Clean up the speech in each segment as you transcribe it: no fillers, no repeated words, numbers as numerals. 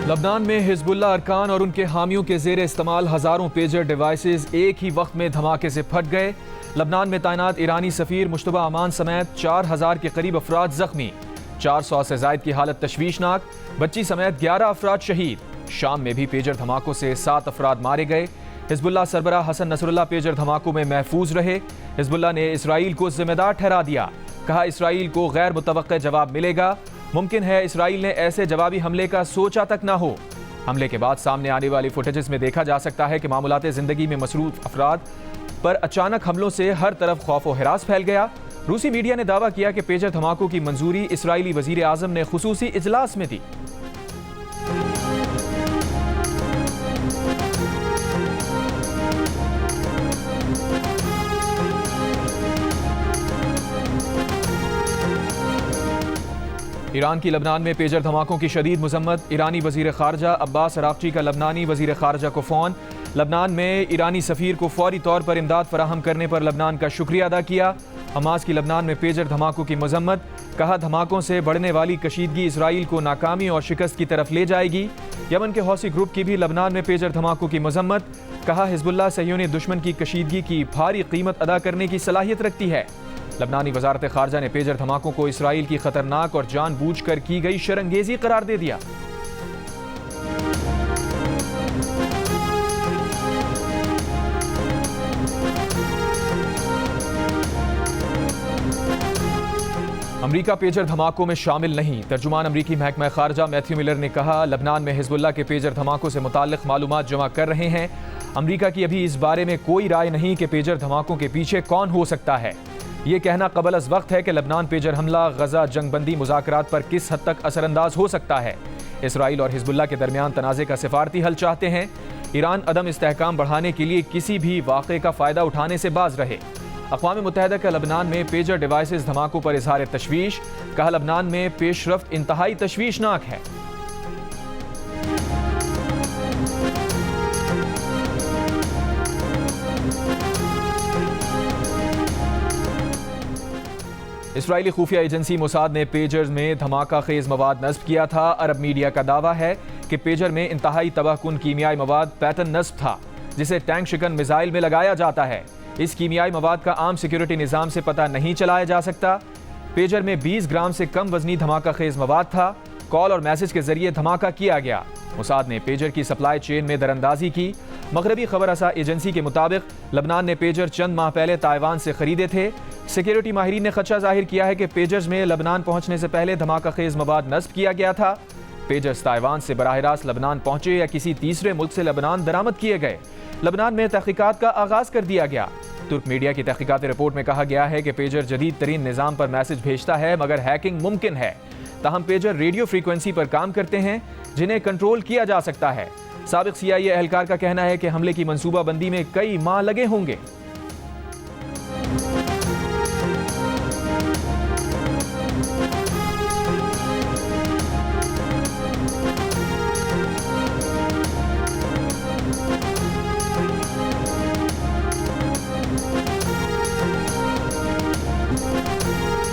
लबनान में हिजबुल्लाह अरकान और उनके हामियों के जेर इस्तेमाल हज़ारों पेजर डिवाइसेस एक ही वक्त में धमाके से फट गए। लबनान में तैनात ईरानी सफ़ीर मुश्तबा अमान समेत 4000 के करीब अफराद जख्मी, 400 से जायद की हालत तशवीशनाक, बच्ची समेत 11 अफराद शहीद। शाम में भी पेजर धमाकों से 7 अफराद मारे गए। हिजबुल्लाह सरबराह हसन नसरुल्लाह पेजर धमाकों में महफूज रहे। हिजबुल्लाह ने इसराइल को जिम्मेदार ठहरा दिया, कहा इसराइल को गैर मुतवक्के जवाब मिलेगा। मुमकिन है इसराइल ने ऐसे जवाबी हमले का सोचा तक ना हो। हमले के बाद सामने आने वाली फुटेजेस में देखा जा सकता है कि मामूलाते जिंदगी में मसरूफ अफराद पर अचानक हमलों से हर तरफ खौफ व हिरास फैल गया। रूसी मीडिया ने दावा किया कि पेजर धमाकों की मंजूरी इसराइली वजीर आजम ने खुसूसी इजलास में दी। ईरान की लबनान में पेजर धमाकों की शदीद मजम्मत। ईरानी वजीर खारजा अब्बास अराक्ची का लबनानी वजीर खारजा को फ़ोन। लबनान में ईरानी सफ़ीर को फौरी तौर पर इमदाद फराहम करने पर लबनान का शुक्रिया अदा किया। हमास की लबनान में पेजर धमाकों की मजम्मत, कहा धमाकों से बढ़ने वाली कशीदगी इसराइल को नाकामी और शिकस्त की तरफ ले जाएगी। यमन के हौसी ग्रुप की भी लबनान में पेजर धमाकों की मजम्मत, कहा हिजबुल्लाह सह्यूनी दुश्मन की कशीदगी की भारी कीमत अदा करने की सलाहियत रखती है। लबनानी वजारत खारजा ने पेजर धमाकों को इसराइल की खतरनाक और जानबूझकर की गई शरंगेजी करार दे दिया। अमरीका पेजर धमाकों में शामिल नहीं। तर्जुमान अमरीकी महकमा खारजा मैथ्यू मिलर ने कहा लबनान में हिजबुल्लाह के पेजर धमाकों से मुताल्लिक मालूमात जमा कर रहे हैं। अमरीका की अभी इस बारे में कोई राय नहीं कि पेजर धमाकों के पीछे कौन हो सकता है। ये कहना कबल अज़ वक्त है कि लबनान पेजर हमला गजा जंगबंदी मुज़ाकरात पर किस हद तक असरअंदाज हो सकता है। इसराइल और हिजबुल्लाह के दरमियान तनाज़े का सिफारती हल चाहते हैं। ईरान अदम इस्तेहकाम बढ़ाने के लिए किसी भी वाक़े का फ़ायदा उठाने से बाज रहे। अक़वाम मुत्तहिदा का लबनान में पेजर डिवाइसेस धमाकों पर इज़हार तशवीश, कहा लबनान में पेशरफ्त इंतहाई तशवीशनाक है। इसराइली खुफिया एजेंसी मोसाद ने पेजर में धमाका खेज मवाद नस्ब किया था। अरब मीडिया का दावा है कि पेजर में इंतहाई तबाहकुन कीमियाई मवाद पैटर्न नस्ब था, जिसे टैंक शिकन मिसाइल में लगाया जाता है। इस कीमियाई मवाद का आम सिक्योरिटी निज़ाम से पता नहीं चलाया जा सकता। पेजर में 20 ग्राम से कम वजनी धमाका खेज मवाद था। कॉल और मैसेज के जरिए धमाका किया गया। मोसाद ने पेजर की सप्लाई चेन में दरअंदाजी की। मगरबी खबर रसा एजेंसी के मुताबिक लबनान ने पेजर चंद माह पहले ताइवान से खरीदे थे। सिक्योरिटी माहिरीन ने खदशा जाहिर किया है कि पेजर्स में लबनान पहुंचने से पहले धमाका खेज मवाद नस्ब किया गया था। पेजर्स ताइवान से बराह रास्त लबनान पहुंचे या किसी तीसरे मुल्क से लबनान दरामद किए गए। लबनान में तहकीकात का आगाज कर दिया गया। तुर्क मीडिया की तहकीकाती रिपोर्ट में कहा गया है कि पेजर जदीद तरीन निज़ाम पर मैसेज भेजता है, मगर हैकिंग मुमकिन है। ताहम पेजर रेडियो फ्रीक्वेंसी पर काम करते हैं, जिन्हें कंट्रोल किया जा सकता है। साबिक CIA एहलकार का कहना है कि हमले की मनसूबाबंदी में कई माह लगे होंगे।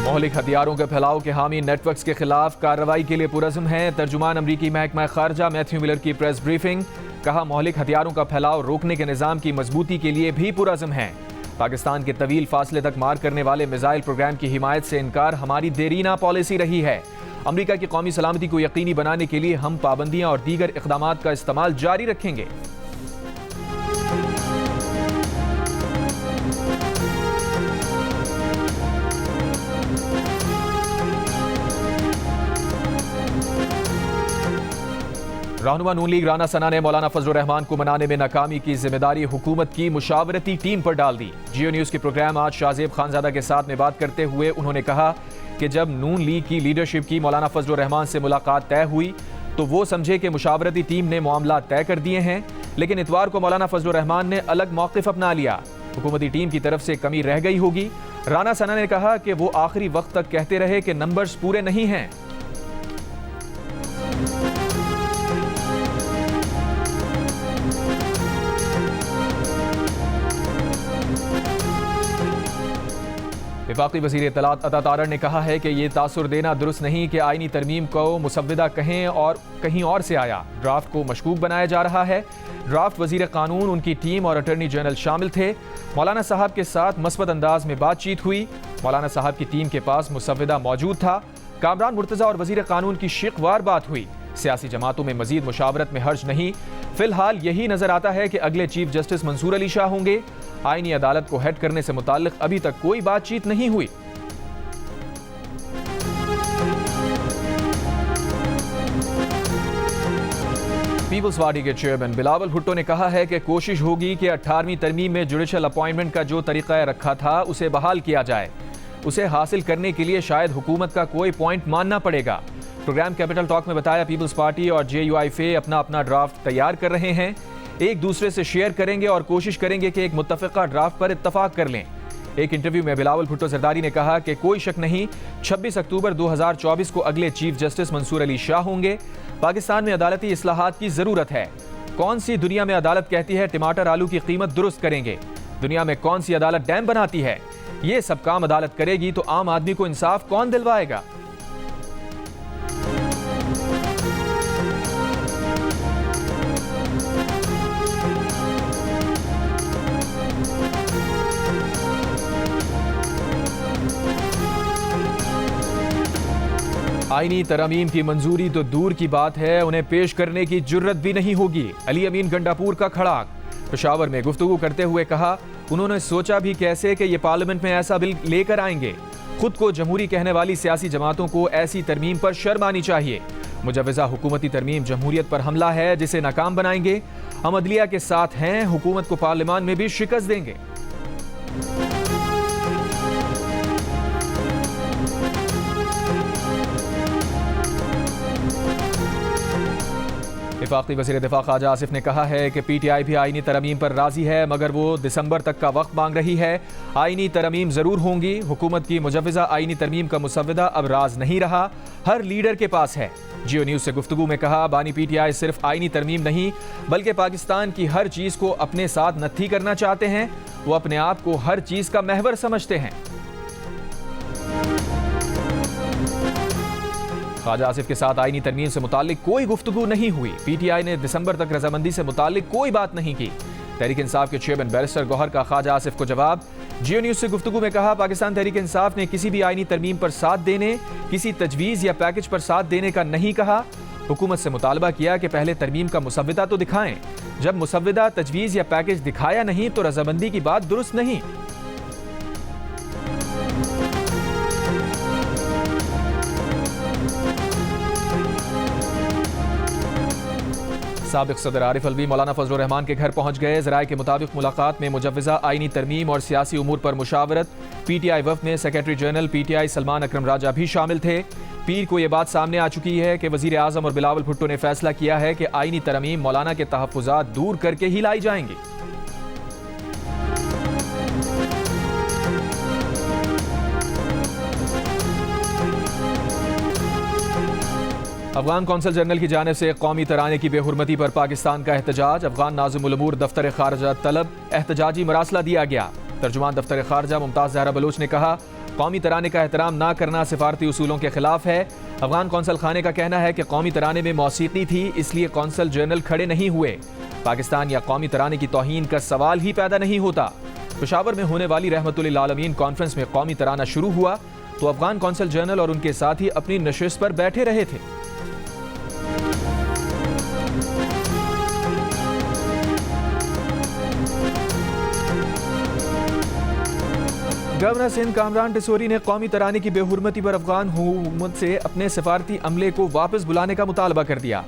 मौलिक हथियारों के फैलाव के हामी नेटवर्क्स के खिलाफ कार्रवाई के लिए पुरज़्म हैं। तर्जुमान अमरीकी महकमा खारजा मैथ्यू मिलर की प्रेस ब्रीफिंग, कहा मौलिक हथियारों का फैलाव रोकने के निज़ाम की मजबूती के लिए भी पुरज़्म हैं। पाकिस्तान के तवील फासले तक मार करने वाले मिसाइल प्रोग्राम की हिमायत से इनकार हमारी देरीना पॉलिसी रही है। अमरीका की कौमी सलामती को यकीनी बनाने के लिए हम पाबंदियाँ और दीगर इक़दामात का इस्तेमाल जारी रखेंगे। रहनुमा नून लीग राना सना ने मौलाना फजलुर रहमान को मनाने में नाकामी की जिम्मेदारी हुकूमत की मुशावरती टीम पर डाल दी। जियो न्यूज़ के प्रोग्राम आज शाहजेब खानजादा के साथ में बात करते हुए उन्होंने कहा कि जब नून लीग की लीडरशिप की मौलाना फजलुर रहमान से मुलाकात तय हुई तो वो समझे कि मुशावरती टीम ने मामला तय कर दिए हैं, लेकिन इतवार को मौलाना फजलुर रहमान ने अलग मौक़िफ़ अपना लिया। हुकूमती टीम की तरफ से कमी रह गई होगी। राना सना ने कहा कि वो आखिरी वक्त तक कहते रहे कि नंबर्स पूरे नहीं हैं। वफाकी वज़ीर इत्तलात अता तारड़ ने कहा है कि ये तासुर देना दुरुस्त नहीं कि आईनी तरमीम को मुसव्विदा कहें और कहीं और से आया। ड्राफ्ट को मशकूक बनाया जा रहा है। ड्राफ्ट वज़ीर कानून, उनकी टीम और अटॉर्नी जनरल शामिल थे। मौलाना साहब के साथ मस्बत अंदाज में बातचीत हुई। मौलाना साहब की टीम के पास मुसव्विदा मौजूद था। कामरान मुर्तज़ा और वज़ीर कानून की शिकवार बात हुई। सियासी जमातों में मजीद मुशावरत में हर्ज नहीं। फिलहाल यही नजर आता है कि अगले चीफ जस्टिस मंसूर अली शाह होंगे। आईनी अदालत को हेड करने से मुताल्लिक अभी तक कोई बातचीत नहीं हुई। पीपल्स पार्टी के चेयरमैन बिलावल भुट्टो ने कहा है कि कोशिश होगी कि 18वीं तरमीम में जुडिशल अपॉइंटमेंट का जो तरीका रखा था उसे बहाल किया जाए। उसे हासिल करने के लिए शायद हुकूमत का कोई पॉइंट मानना पड़ेगा। प्रोग्राम कैपिटल टॉक में बताया पीपल्स पार्टी और JUIFA अपना अपना ड्राफ्ट तैयार कर रहे हैं। एक दूसरे से शेयर करेंगे और कोशिश करेंगे कि एक मुत्तफ़िका ड्राफ्ट पर इत्तफाक कर लें। एक इंटरव्यू में बिलावल भुट्टो जरदारी ने कहा कि कोई शक नहीं, 26 अक्टूबर 2024 को अगले चीफ जस्टिस मंसूर अली शाह होंगे। पाकिस्तान में अदालती इस्लाहात की जरूरत है। कौन सी दुनिया में अदालत कहती है टमाटर आलू की कीमत दुरुस्त करेंगे? दुनिया में कौन सी अदालत डैम बनाती है? ये सब काम अदालत करेगी तो आम आदमी को इंसाफ कौन दिलवाएगा? आईनी तरमीम की मंजूरी तो दूर की बात है, उन्हें पेश करने की जुर्रत भी नहीं होगी। अली अमीन गंडापुर का खड़ाक। पेशावर में गुफ्तगू करते हुए कहा, उन्होंने सोचा भी कैसे कि ये पार्लियामेंट में ऐसा बिल लेकर आएंगे। खुद को जमहूरी कहने वाली सियासी जमातों को ऐसी तरमीम पर शर्म आनी चाहिए। मुजव्वज़ा हुकूमती तरमीम जमहूरियत पर हमला है जिसे नाकाम बनाएंगे। हम अदलिया के साथ हैं, हुकूमत को पार्लियामान में भी शिकस्त देंगे। वफाकी वज़ीर दिफा ख्वाजा आसिफ ने कहा है कि PTI भी आईनी तरमीम पर राजी है, मगर वो दिसंबर तक का वक्त मांग रही है। आईनी तरमीम जरूर होंगी। हुकूमत की मुजव्वज़ा आईनी तरमीम का मुसव्विदा अब राज नहीं रहा, हर लीडर के पास है। जियो न्यूज़ से गुफ्तगू में कहा, बानी PTI सिर्फ आईनी तरमीम नहीं बल्कि पाकिस्तान की हर चीज़ को अपने साथ नत्थी करना चाहते हैं। वो अपने आप को हर चीज़ का महवर समझते हैं। ख्वाजा आसिफ के साथ आईनी तरमीम से मुताल्लिक कोई गुफ्तगू नहीं हुई। PTI ने दिसंबर तक रजामंदी से मुताल्लिक कोई बात नहीं की। तहरीक इंसाफ के चेयरमैन बैरिस्टर गौहर का ख्वाजा आसिफ को जवाब। जियो न्यूज़ से गुफ्तगू में कहा, पाकिस्तान तहरीक इंसाफ ने किसी भी आईनी तरमीम पर साथ देने, किसी तजवीज़ या पैकेज पर साथ देने का नहीं कहा। हुकूमत से मुतालबा किया कि पहले तरमीम का मुसव्विदा तो दिखाएं। जब मुसव्विदा, तजवीज़ या पैकेज दिखाया नहीं तो रजामंदी की बात दुरुस्त नहीं। साबिक सदर आरिफ अलवी मौलाना फजल रहमान के घर पहुंच गए। ज़राए के मुताबिक मुलाकात में मुजव्वज़ा आईनी तरमीम और सियासी उमूर पर मुशावरत। PTI वफ़द में सेक्रेटरी जनरल PTI सलमान अकरम राजा भी शामिल थे। पीर को यह बात सामने आ चुकी है कि वज़ीर आज़म और बिलावल भुट्टो ने फैसला किया है कि आईनी तरमीम मौलाना के तहफ़्फ़ुज़ात दूर करके ही लाई जाएंगी। अफगान कौंसल जनरल की जानिब से कौमी तराने की बेहुरमती पर पाकिस्तान का एहतजाज। अफगान नाज़िमुल उमूर दफ्तर खारजा तलब एहतजाजी मरासला दिया गया। तर्जुमान दफ्तर खारजा मुमताज़ ज़हरा बलोच ने कहा, कौमी तराने का एहतराम ना करना सिफारती उसूलों के खिलाफ है। अफगान कौंसल खाने का कहना है कि कौमी तराने में मौसीकी थी, इसलिए कौंसल जनरल खड़े नहीं हुए। पाकिस्तान या कौमी तराने की तौहीन का सवाल ही पैदा नहीं होता। पेशावर में होने वाली रहमतुल्लिल आलमीन कॉन्फ्रेंस में कौमी तराना शुरू हुआ तो अफगान कौंसल जनरल और उनके साथी अपनी नशिस्त पर बैठे रहे थे। गवर्नर सिंध कामरान टिसोरी ने कौमी तराने की बेहुरमती पर अफगान हुकूमत से अपने सिफारती अमले को वापस बुलाने का मुतालबा कर दिया।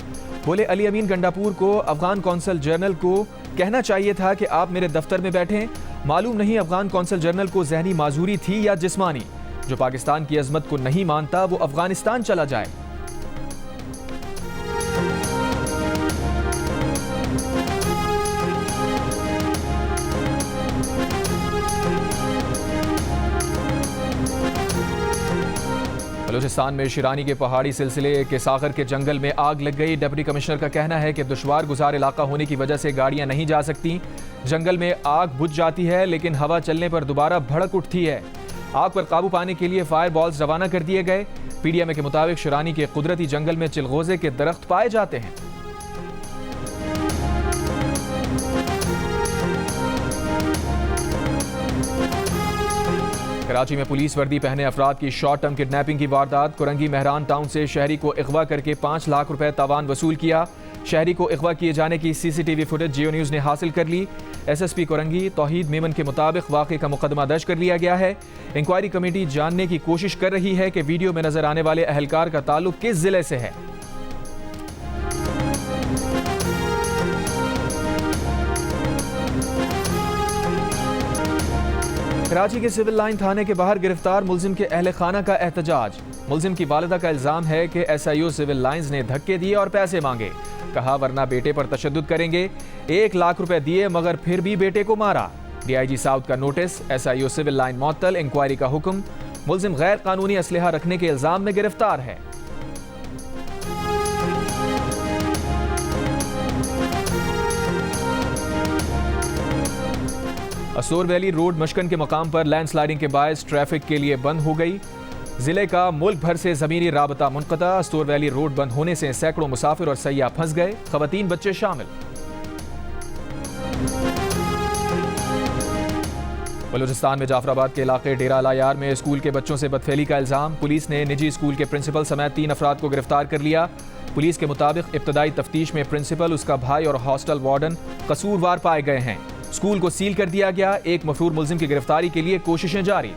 बोले, अली अमीन गंडापुर को अफगान कौंसल जनरल को कहना चाहिए था कि आप मेरे दफ्तर में बैठें। मालूम नहीं अफगान कौंसल जनरल को जहनी माजूरी थी या जिस्मानी। जो पाकिस्तान की अजमत को नहीं मानता वो अफगानिस्तान चला जाए। बलूचिस्तान में शिरानी के पहाड़ी सिलसिले के सागर के जंगल में आग लग गई। डिप्टी कमिश्नर का कहना है कि दुश्वार गुजार इलाका होने की वजह से गाड़ियां नहीं जा सकती। जंगल में आग बुझ जाती है लेकिन हवा चलने पर दोबारा भड़क उठती है। आग पर काबू पाने के लिए फायर बॉल्स रवाना कर दिए गए। पीडीएमए के मुताबिक शरानी के कुदरती जंगल में चिलगोजे के दरख्त पाए जाते हैं। कराची में पुलिस वर्दी पहने अफराद की शॉर्ट टर्म किडनैपिंग की वारदात। कुरंगी मेहरान टाउन से शहरी को अगवा करके 5 लाख रुपए तावान वसूल किया। शहरी को अगवा किए जाने की सीसीटीवी फुटेज जियो न्यूज ने हासिल कर ली। एसएसपी कुरंगी तौहीद मेमन के मुताबिक वाक़े का मुकदमा दर्ज कर लिया गया है। इंक्वायरी कमेटी जानने की कोशिश कर रही है कि वीडियो में नजर आने वाले अहलकार का ताल्लुक किस जिले से है। कराची के सिविल लाइन थाने के बाहर गिरफ्तार मुलजिम के अहले खाना का एहतजाज। मुलजिम की वालिदा का इल्जाम है कि एसआईओ सिविल लाइंस ने धक्के दिए और पैसे मांगे। कहा वरना बेटे पर तशद्दुद करेंगे। 1 लाख रुपए दिए मगर फिर भी बेटे को मारा। डीआईजी साउथ का नोटिस, एसआईओ सिविल लाइन मुअत्तल, इंक्वायरी का हुक्म। मुलजिम गैर कानूनी असलहा रखने के इल्जाम में गिरफ्तार है। असोर वैली रोड मशकन के मकाम पर लैंडस्लाइडिंग के बायस ट्रैफिक के लिए बंद हो गई। जिले का मुल्क भर से जमीनी राबता मुनक़ता। असोर वैली रोड बंद होने से सैकड़ों मुसाफिर और सयाह फंस गए, खवातीन बच्चे शामिल। बलूचिस्तान में जाफराबाद के इलाके डेरा अलायार में स्कूल के बच्चों से बदफेली का इल्जाम। पुलिस ने निजी स्कूल के प्रिंसिपल समेत 3 अफराद को गिरफ्तार कर लिया। पुलिस के मुताबिक इब्तदाई तफ्तीश में प्रिंसिपल, उसका भाई और हॉस्टल वार्डन कसूरवार पाए गए हैं। स्कूल को सील कर दिया गया। एक मफरूर मुलजिम की गिरफ्तारी के लिए कोशिशें जारी।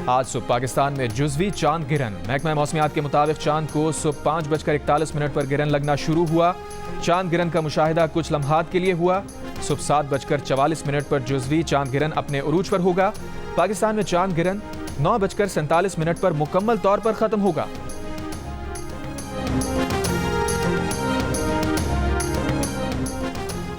आज सुबह पाकिस्तान में जुज़वी चांद गिरन। महकमा मौसमियात के मुताबिक चांद को सुबह 5:41 पर गिरन लगना शुरू हुआ। चांद गिरन का मुशाहिदा कुछ लम्हात के लिए हुआ। सुबह 7:44 पर जुज़वी चांद गिरन अपने उरूज पर होगा। पाकिस्तान में चांद गिरन 9:47 पर मुकम्मल तौर पर खत्म होगा।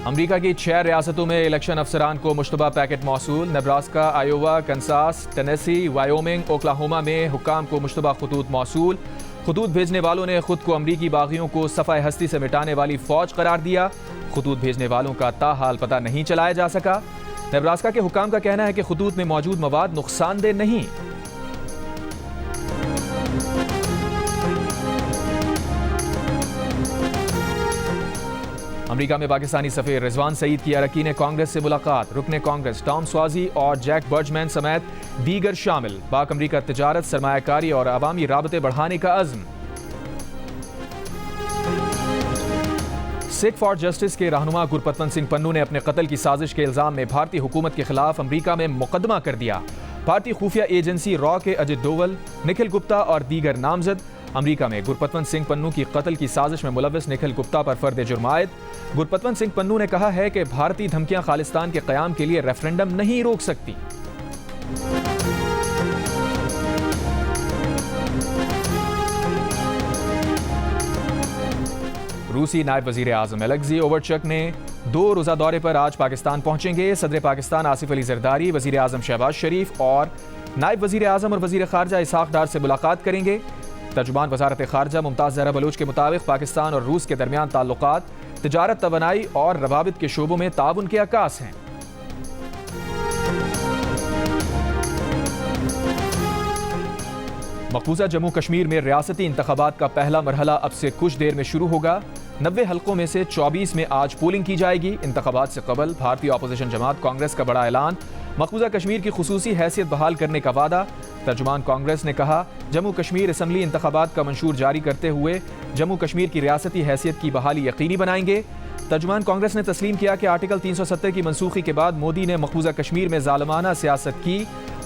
अमरीका की 6 रियासतों में इलेक्शन अफसरान को मुश्तबा पैकेट मौसूल। Nebraska, Iowa, Kansas, Tennessee, Wyoming, Oklahoma में हुक्काम को मुश्तबा खतूत मौसूल। खतूत भेजने वालों ने खुद को अमरीकी बागियों को सफ़ाए हस्ती से मिटाने वाली फौज करार दिया। खतूत भेजने वालों का ताहाल पता नहीं चलाया जा सका। नेब्रास्का के हुक्काम का कहना है कि खतूत में मौजूद मवाद नुकसानदेह नहीं। अमेरिका में पाकिस्तानी सफीर रिजवान सईद की अरकान कांग्रेस से मुलाकात। रुकने कांग्रेस टॉम स्वाजी और जैक बर्जमैन समेत दीगर शामिल। पाक अमरीका तिजारत, सरमायाकारी और अवामी राबते बढ़ाने का अज़्म। सिख फॉर जस्टिस के रहनुमा गुरपतवंत सिंह पन्नू ने अपने कत्ल की साजिश के इल्जाम में भारतीय हुकूमत के खिलाफ अमरीका में मुकदमा कर दिया। भारतीय खुफिया एजेंसी रॉ के अजित डोवल, निखिल गुप्ता और दीगर नामजद अमरीका में गुरपतवंत सिंह पन्नू की कत्ल की साजिश में मुलव्वस निखिल गुप्ता पर फर्द जुर्म आयद। गुरपतवंत सिंह पन्नू ने कहा है कि भारतीय धमकियां खालिस्तान के क़याम के लिए रेफरेंडम नहीं रोक सकती। रूसी नायब वजीर आजम एलेक्सी ओवरचक ने 2 रोज़ा दौरे पर आज पाकिस्तान पहुंचेंगे। सदर पाकिस्तान आसिफ अली जरदारी, वजीर आजम शहबाज शरीफ और नायब वजीर आजम और वजीर खारजा इसहाक डार से मुलाकात करेंगे। तर्जुमान वजारत खारजा मुमताज़ ज़हरा बलूच के मुताबिक पाकिस्तान और रूस के दरमियान ताल्लुकात तिजारत, तवानाई और रवाबित के शोबों में ताउन के अक्कास हैं। मकबूजा जम्मू कश्मीर में रियासती इंतखाबात का पहला मरहला अब से कुछ देर में शुरू होगा। 90 हलकों में से 24 में आज पोलिंग की जाएगी। इंतखाबात से कबल भारतीय अपोजिशन जमात कांग्रेस का बड़ा ऐलान। मकबूजा कश्मीर की खुसूसी हैसियत बहाल करने का वादा। तर्जुमान कांग्रेस ने कहा, जम्मू कश्मीर असम्बली इंतखाबात का मंशूर जारी करते हुए जम्मू कश्मीर की रियासती हैसियत की बहाली यकीनी बनाएंगे। तर्जुमान कांग्रेस ने तस्लीम किया कि आर्टिकल 370 की मनसूखी के बाद मोदी ने मकबूजा कश्मीर में जालिमाना सियासत की।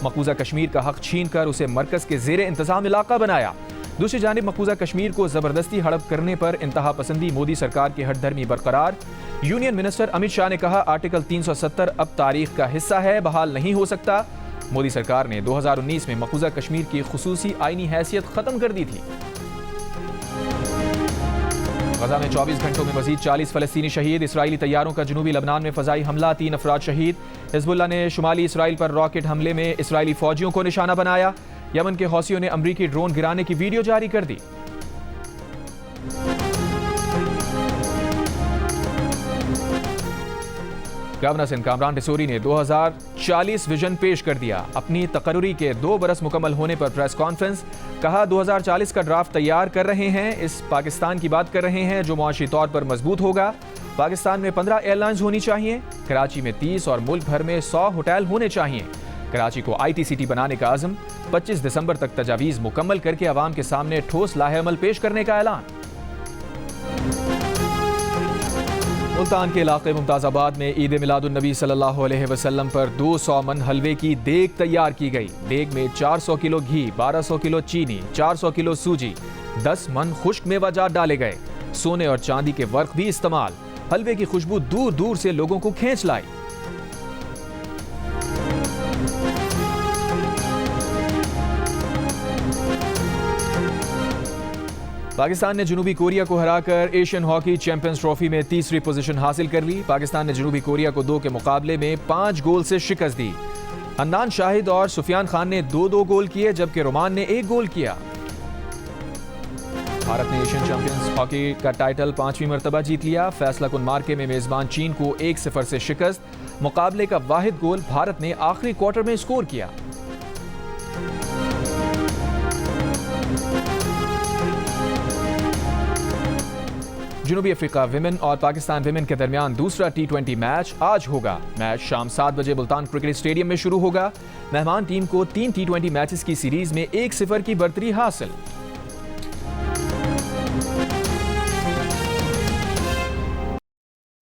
मकबूजा कश्मीर का हक छीन कर उसे मरकज के जेर इंतजाम इलाका बनाया। दूसरी जानिब मकबूजा कश्मीर को जबरदस्ती हड़प करने पर इंतहा पसंदी मोदी सरकार की हठधर्मी बरकरार। यूनियन मिनिस्टर अमित शाह ने कहा, आर्टिकल 370 अब तारीख का हिस्सा है, बहाल नहीं हो सकता। मोदी सरकार ने 2019 में मकबूजा कश्मीर की खुसूसी आईनी हैसियत खत्म कर दी थी। गजा में 24 घंटों में मजीद 40 फलस्तीनी शहीद। इसराइली तैयारों का जनूबी लबनान में फजाई हमला, 3 अफराद शहीद। हिजबुल्लाह ने शुमाली इसराइल पर रॉकेट हमले में इसराइली फौजियों को निशाना बनाया। यमन के हौसियों ने अमरीकी ड्रोन गिराने की वीडियो जारी कर दी। गवर्नर सिंध कामरान टिसोरी ने 2040 विजन पेश कर दिया। अपनी तकर्री के 2 बरस मुकम्मल होने पर प्रेस कॉन्फ्रेंस, कहा 2040 का ड्राफ्ट तैयार कर रहे हैं। इस पाकिस्तान की बात कर रहे हैं जो मुआशी तौर पर मजबूत होगा। पाकिस्तान में 15 एयरलाइंस होनी चाहिए, कराची में 30 और मुल्क भर में 100 होटल होने चाहिए। कराची को IT सिटी बनाने का आज़म, 25 दिसंबर तक तजावीज़ मुकम्मल करके अवाम के सामने ठोस लाहे-अमल पेश करने का ऐलान। मुल्तान के इलाके मुमताज़ाबाद में ईद मिलादुन्नबी सल्लल्लाहु अलैहि वसल्लम पर 200 मन हलवे की देग तैयार की गई। देग में 400 किलो घी, 1200 किलो चीनी, 400 किलो सूजी, 10 मन खुश्क मेवाजात डाले गए। सोने और चांदी के वर्क भी इस्तेमाल। हलवे की खुशबू दूर दूर से लोगों को खींच लाई। पाकिस्तान ने जनूबी कोरिया को हराकर एशियन हॉकी चैंपियंस ट्रॉफी में तीसरी पोजीशन हासिल कर ली। पाकिस्तान ने जनूबी कोरिया को 2 के मुकाबले में 5 गोल से शिकस्त दी। हन्नान शाहिद और सुफियान खान ने 2-2 गोल किए, जबकि रोमान ने 1 गोल किया। भारत ने एशियन चैंपियंस हॉकी का टाइटल 5वीं मरतबा जीत लिया। फैसला कुन मार्के में मेजबान चीन को 1-0 से शिकस्त। मुकाबले का वाहिद गोल भारत ने आखिरी क्वार्टर में स्कोर किया। जनूबी अफ्रीका विमेन और पाकिस्तान विमेन के दरमियान दूसरा T20 मैच आज होगा। मैच शाम 7 बजे मुल्तान क्रिकेट स्टेडियम में शुरू होगा। मेहमान टीम को 3 T20 मैचेस की सीरीज में 1-0 की बढ़तरी हासिल।